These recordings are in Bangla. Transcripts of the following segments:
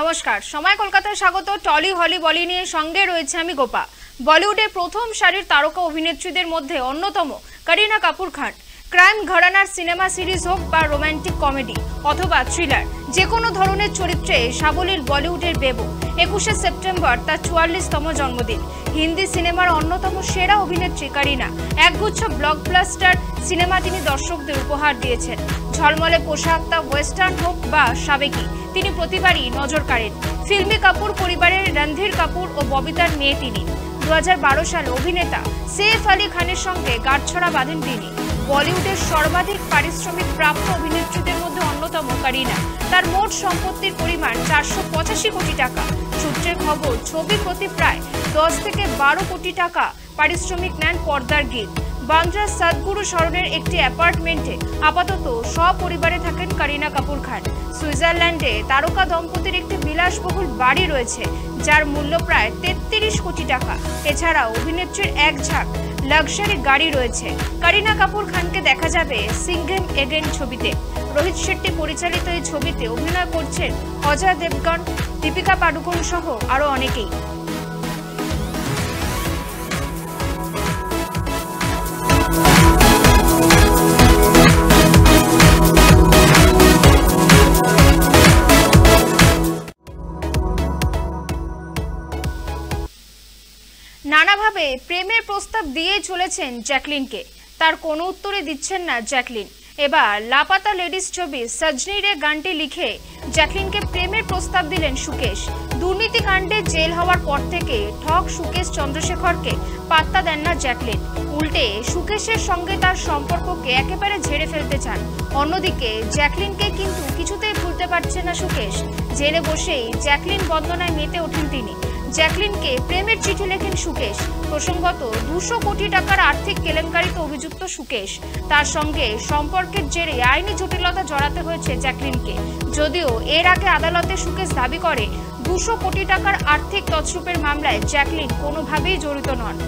নমস্কার, সময় কলকাতায় স্বাগত। টলি হলি বলি নিয়ে সঙ্গে রয়েছে আমি গোপা। বলিউডের প্রথম সারির তারকা অভিনেত্রীদের মধ্যে অন্যতম করিনা কাপুর খান। ক্রাইম ঘরানার সিনেমা সিরিজ হোক বা রোমান্টিক কমেডি অথবা থ্রিলার, যে কোনো ধরনের চরিত্রে সাবলীল বলিউডের বেবো। 21শে সেপ্টেম্বর তার 44তম জন্মদিন। হিন্দি সিনেমার অন্যতম সেরা অভিনেত্রী করিনা একগুচ্ছ ব্লকবাস্টার সিনেমা তিনি দর্শকদের উপহার দিয়েছেন। ঝলমলে পোশাক, তা ওয়েস্টার্ন হোক বা সাবেকি, তিনি প্রতিবারই নজর কাড়েন। ফিল্মি কাপুর পরিবারের রণধীর কাপুর ও ববিতার মেয়ে তিনি। 2012 সালে অভিনেতা সৈফ আলী খানের সঙ্গে গাঁটছড়া বাঁধেন তিনি। বলিউডের সর্বাধিক পারিশ্রমিক প্রাপ্ত অভিনেত্রীদের মধ্যে অন্যতম করিনা। তার মোট সম্পত্তির পরিমাণ 485 কোটি টাকা। সূত্রের খবর, ছবি প্রতি প্রায় 10 থেকে 12 কোটি টাকা পারিশ্রমিক নেন পর্দার গিল। বান্দ্রার সদগুরু সরণের একটি অ্যাপার্টমেন্টে আপাতত সপরিবারে থাকেন করিনা কাপুর খান। সুইজারল্যান্ডে তারকা দম্পতির একটি বিলাসবহুল বাড়ি রয়েছে, যার মূল্য প্রায় 33 কোটি টাকা। এছাড়াও অভিনেত্রীর এক ঝাঁক লাক্সারি গাড়ি রয়েছে। করিনা কাপুর খানকে দেখা যাবে সিঙ্ঘম এগেন ছবিতে। রোহিত শেট্টি পরিচালিত এই ছবিতে অভিনয় করছেন অজয় দেবগন, দীপিকা পাডুকোন সহ আরো অনেকেই। নানাভাবে প্রেমের প্রস্তাব দিয়ে চলেছেন জ্যাকলিনকে, তার কোনো উত্তরে দিচ্ছেন না জ্যাকলিন। এবার লাপাতা লেডিস ছবি সজনী রে গানটি লিখে জ্যাকলিনকে প্রেমের প্রস্তাব দিলেন সুকেশ। দুর্নীতিকাণ্ডে জেল হওয়ার পর থেকে ঠক সুকেশ চন্দ্রশেখরকে পাত্তা দেন না জ্যাকলিন। উল্টে সুকেশের সঙ্গে তার সম্পর্ককে একেবারে ঝেড়ে ফেলতে চান। অন্যদিকে জ্যাকলিনকে কিন্তু কিছুতেই ভুলতে পারছে না সুকেশ। জেলে বসেই জ্যাকলিন বন্দনায় মেতে ওঠেন তিনি। জ্যাকলিনকে প্রেমের চিঠি লেখেন সুকেশ। প্রসঙ্গত, 200 কোটি টাকার আর্থিক কেলেঙ্কারিতে অভিযুক্ত সুকেশ। তার সঙ্গে সম্পর্কের জেরে আইনি জটিলতা জড়াতে হয়েছে জ্যাকলিনকে। যদিও এর আগে আদালতে সুকেশ দাবি করে 200 কোটি টাকার আর্থিক তছরূপের মামলায় জ্যাকলিন কোনোভাবেই জড়িত নন।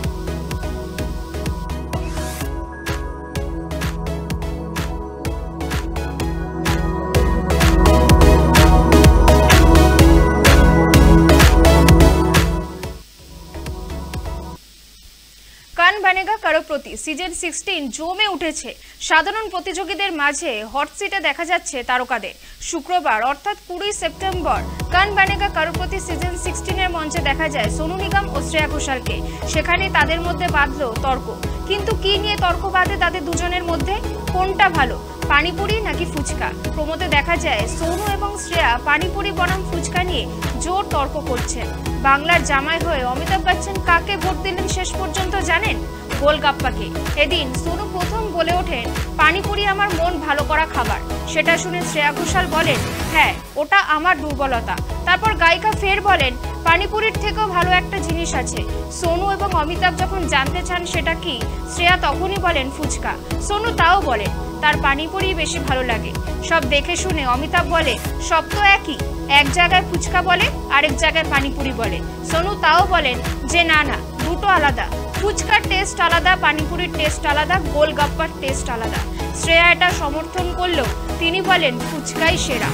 কান বানেগা করোড়পতি সিজন 16 জমে উঠেছে। সাধারণ প্রতিযোগীদের মাঝে হট সিটে দেখা যাচ্ছে তারকাদের। শুক্রবার অর্থাৎ 20 সেপ্টেম্বর কান বানেগা করোড়পতি সিজন 16 এর মঞ্চে দেখা যায় সোনু নিগম ও শ্রেয়া ঘোষালকে। সেখানে তাদের মধ্যে বাঁধল তর্ক। কিন্তু কি নিয়ে তর্ক বাঁধে তাদের দুজনের মধ্যে? কোনটা ভালো, পানিপুরি নাকি ফুচকা? প্রমোতে দেখা যায় সোনু এবং শ্রেয়া পানিপুরি বনাম ফুচকা নিয়ে জোর তর্ক করছেন। বাংলার জামাই হয়ে অমিতাভ বচ্চন কাকে ভোট দিলেন শেষ পর্যন্ত জানেন? গোলগাপ্পাকে। এদিন সোনু প্রথম বলে ওঠেন, পানিপুরি আমার মন ভালো করা খাবার। সেটা শুনে শ্রেয়া ঘোষাল বলেন, হ্যাঁ ওটা আমার দুর্বলতা। তারপর গায়িকা ফের বলেন, পানিপুরির থেকেও ভালো একটা জিনিস আছে। সোনু এবং অমিতাভ যখন জানতে চান সেটা কি, শ্রেয়া তখনই বলেন ফুচকা। সোনু তাও বলেন তার পানিপুরি বেশি ভালো লাগে। সব দেখে শুনে অমিতাভ বলে, সব তো একই, এক জায়গায় ফুচকা বলে আরেক জায়গায় পানিপুরি বলে। সোনু তাও বলেন যে না না, দুটো আলাদা। ফুচকার টেস্ট আলাদা, পানিপুরির টেস্ট আলাদা, গোলগাপ্পার টেস্ট আলাদা। শ্রেয়া এটা সমর্থন করলেও তিনি বলেন ফুচকাই সেরা।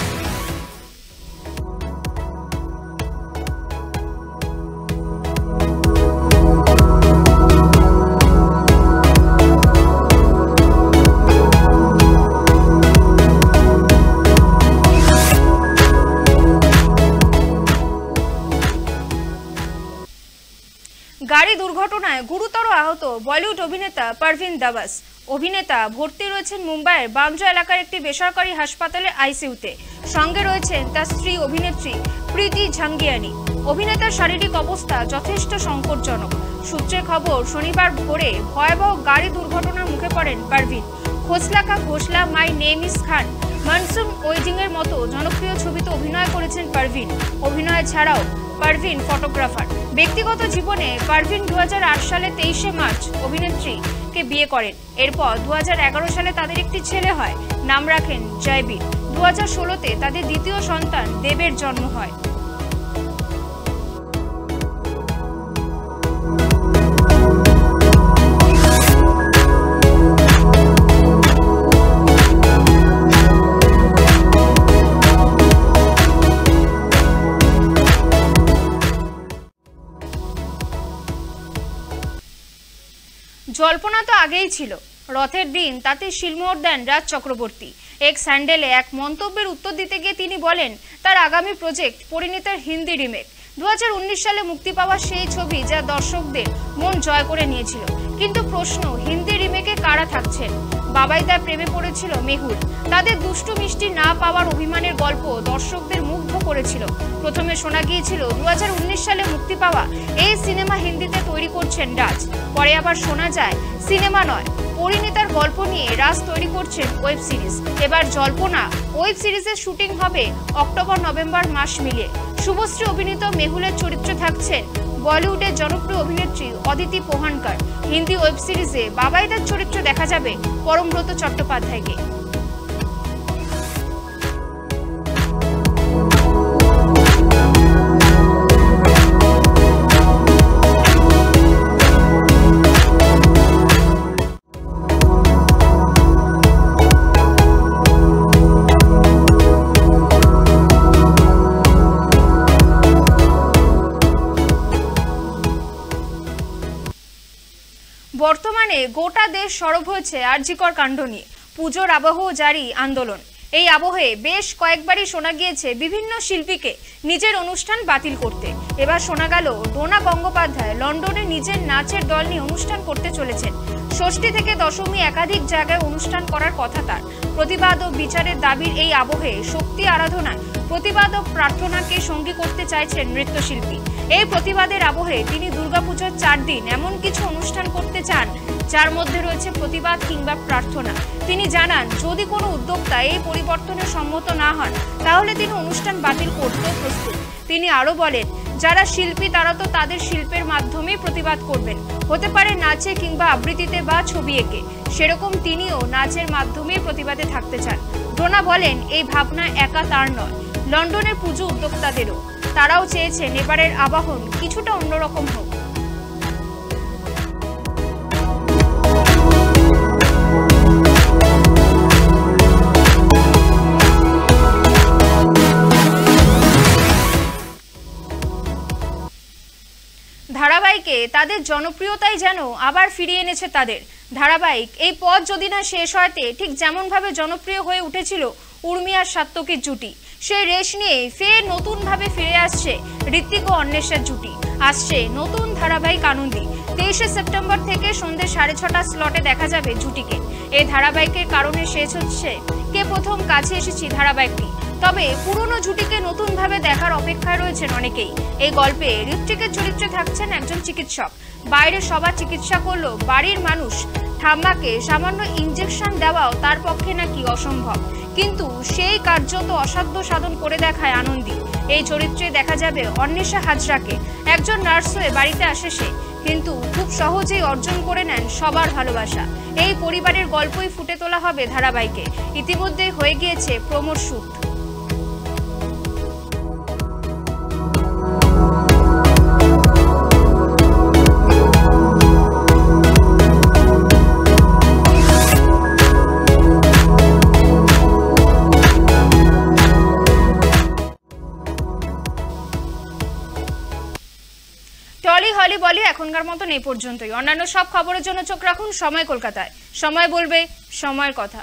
গাড়ি দুর্ঘটনায় গুরুতর আহত বলিউড অভিনেতা পারভিন দাবাস। অভিনেতা ভর্তি রয়েছেন মুম্বাইয়ের বান্দ্রা এলাকার একটি বেসরকারি হাসপাতালে আইসিইউতে। সঙ্গে রয়েছেন তার স্ত্রী অভিনেত্রী প্রীতি ঝাঙ্গিয়ানি। অভিনেতার শারীরিক অবস্থা যথেষ্ট সংকটজনক। সূত্রের খবর, শনিবার ভোরে ভয়াবহ গাড়ি দুর্ঘটনার মুখে পড়েন Parveen. Khosla ka Ghosla, My Name Is Khan, Monsoon Wedding এর মতো জনপ্রিয় ছবিতে অভিনয় করেছেন পারভিন। অভিনয় ছাড়াও পারভিন ফটোগ্রাফার। ব্যক্তিগত জীবনে পারভিন 2008 সালে 23শে মার্চ অভিনেত্রীকে বিয়ে করেন। এরপর 2011 সালে তাদের একটি ছেলে হয়, নাম রাখেন জয়বীর। 2016-তে তাদের দ্বিতীয় সন্তান দেবের জন্ম হয়। জল্পনা তো আগেই ছিল, রথের দিন তাতে শিলমোহর দেন রাজ চক্রবর্তী। এক স্যান্ডেলে এক মন্তব্যের উত্তর দিতে গিয়ে তিনি বলেন তার আগামী প্রজেক্ট পরিণীতার হিন্দি রিমেক। 2019 সালে মুক্তি পাওয়া সেই ছবি যা দর্শকদের মন জয় করে নিয়েছিল। কিন্তু প্রশ্ন, হিন্দি রিমেকে কারা থাকছেন? বাবাইদা প্রেমে পড়েছিল মেহুল, তাদের দুষ্টু মিষ্টি না পাওয়ার অভিমানের গল্প দর্শকদের মুগ্ধ করেছিল। প্রথমে শোনা গিয়েছিল 2019 সালে মুক্তি পাওয়া এই সিনেমা হিন্দিতে তৈরি করছেন রাজ। পরে আবার শোনা যায় সিনেমা নয়, পরিণীতার গল্প নিয়ে রাজ তৈরি করছেন ওয়েব সিরিজ। এবার জল্পনা, ওয়েব সিরিজের শুটিং হবে অক্টোবর-নভেম্বর মাস মিলিয়ে। শুভশ্রী অভিনীত মেহুলের চরিত্রে থাকছেন বলিউডের জনপ্রিয় অভিনেত্রী অদিতি পোহানকার। হিন্দি ওয়েব সিরিজে বাবাইদার চরিত্রে দেখা যাবে পরমব্রত চট্টোপাধ্যায়কে। বর্তমানে গোটা দেশ সরব হয়েছে আরজিকর কাণ্ড নিয়ে। পুজোর আবহ জারি আন্দোলন। এই আবহে বেশ কয়েকবারই শোনা গিয়েছে বিভিন্ন শিল্পীকে নিজের অনুষ্ঠান বাতিল করতে। এবার শোনা গেল ডোনা গঙ্গোপাধ্যায় লন্ডনে নিজের নাচের দল নিয়ে অনুষ্ঠান করতে চলেছেন। ষষ্ঠী থেকে দশমী একাধিক জায়গায় অনুষ্ঠান করার কথা তার। প্রতিবাদ ও বিচারের দাবির এই আবহে শক্তি আরাধনায় প্রতিবাদ ও প্রার্থনাকে সঙ্গী করতে চাইছেন নৃত্যশিল্পী। এই প্রতিবাদের আবহে তিনি দুর্গাপুজোর 4 দিন এমন কিছু অনুষ্ঠান করতে চান যার মধ্যে রয়েছে প্রতিবাদ কিংবা প্রার্থনা। তিনি জানান যদি কোনো উদ্যোক্তা এই পরিবর্তনে সম্মত না হন তাহলে তিনি অনুষ্ঠান বাতিল করতেও প্রস্তুত। তিনি আরো বলেন, যারা শিল্পী তারা তো তাদের শিল্পের মাধ্যমেই প্রতিবাদ করবেন, হতে পারে নাচে কিংবা আবৃত্তিতে বা ছবি এঁকে। সেরকম তিনিও নাচের মাধ্যমেই প্রতিবাদে থাকতে চান। ডোনা বলেন এই ভাবনা একা তার নয়, লন্ডনের পুজো উদ্যোক্তাদেরও। তারাও চেয়েছেন এবারের আবাহন কিছুটা অন্যরকম হোক। ধারাবাহিকে তাদের জনপ্রিয়তাই যেন আবার ফিরিয়ে এনেছে তাদের। ধারাবাহিক এই পথ যদি না শেষ হয়তে ঠিক যেমনভাবে জনপ্রিয় হয়ে উঠেছিল উর্মি আর সাত্তকীর জুটি, সেই রেশ নিয়ে ফের নতুনভাবে ফিরে আসছে ঋত্বিক ও অন্বেষার জুটি। আসছে নতুন ধারাবাহিক আনন্দী। 23শে সেপ্টেম্বর থেকে সন্ধ্যে 6:30 স্লটে দেখা যাবে জুটিকে। এই ধারাবাহিকের কারণে শেষ হচ্ছে কে প্রথম কাছে এসেছি ধারাবাহিকটি। তবে পুরনো জুটিকে নতুনভাবে দেখার অপেক্ষায় রয়েছেন অনেকেই। এই গল্পে ঋত্বিকের চরিত্রে থাকছেন একজন চিকিৎসক। বাইরে সবার চিকিৎসা করলেও বাড়ির মানুষ ঠাম্মাকে সামান্য ইনজেকশন দেওয়াও তার পক্ষে নাকি অসম্ভব, কিন্তু সেই কার্যত অসাধ্য সাধন করে দেখায় আনন্দী। এই চরিত্রে দেখা যাবে অন্বেষা হাজরাকে। একজন নার্স হয়ে বাড়িতে আসে সে, কিন্তু খুব সহজেই অর্জন করে নেন সবার ভালোবাসা। এই পরিবারের গল্পই ফুটে তোলা হবে ধারাবাহিকে। ইতিমধ্যেই হয়ে গিয়েছে প্রোমোর শুট। টলি হলি বলি এখনকার মতন এই পর্যন্তই। অন্যান্য সব খবরের জন্য চোখ রাখুন সময় কলকাতায়। সময় বলবে সময়ের কথা।